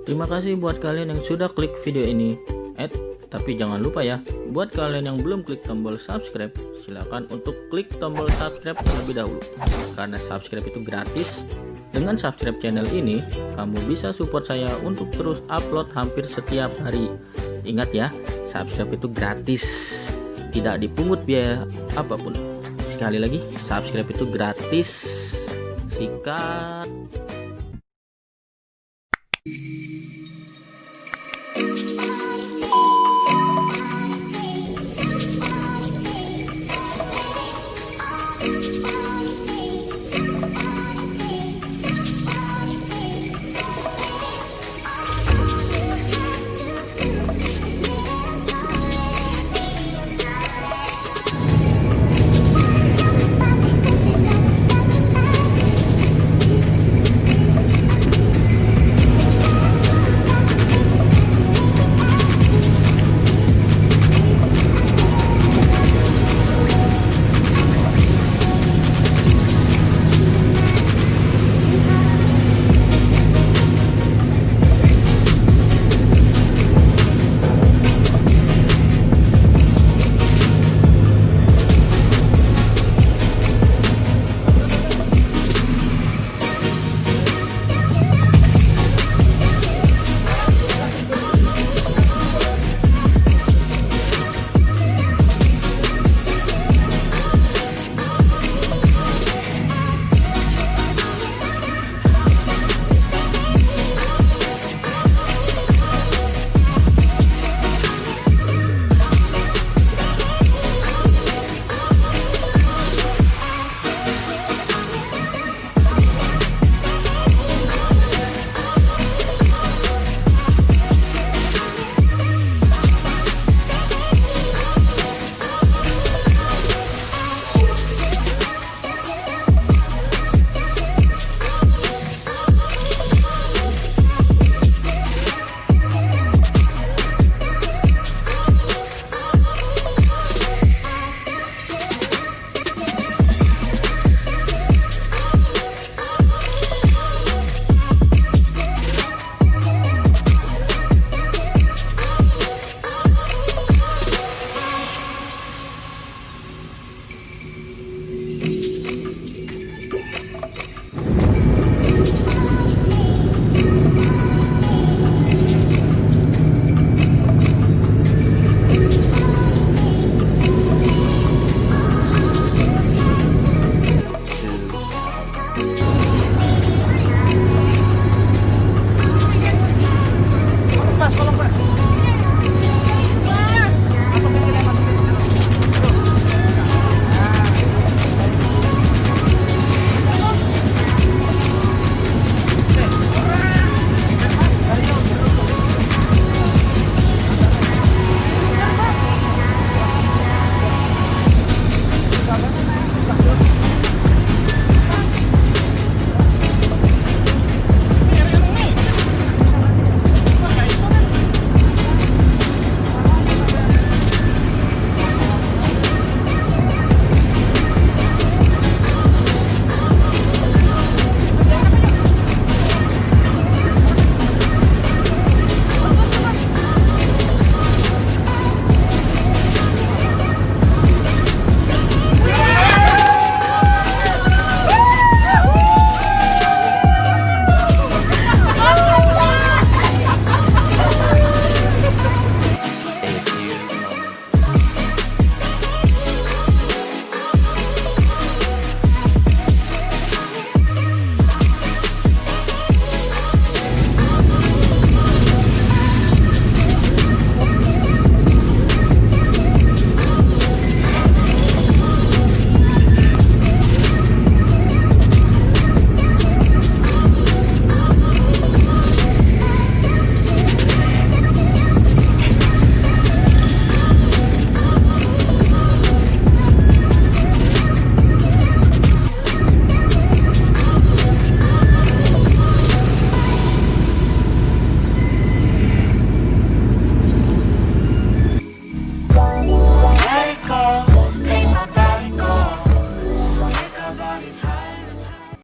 Terima kasih buat kalian yang sudah klik video ini. Tapi jangan lupa ya, buat kalian yang belum klik tombol subscribe, silakan untuk klik tombol subscribe terlebih dahulu. Karena subscribe itu gratis. Dengan subscribe channel ini, kamu bisa support saya untuk terus upload hampir setiap hari. Ingat ya, subscribe itu gratis, tidak dipungut biaya apapun. Sekali lagi, subscribe itu gratis. Sikat.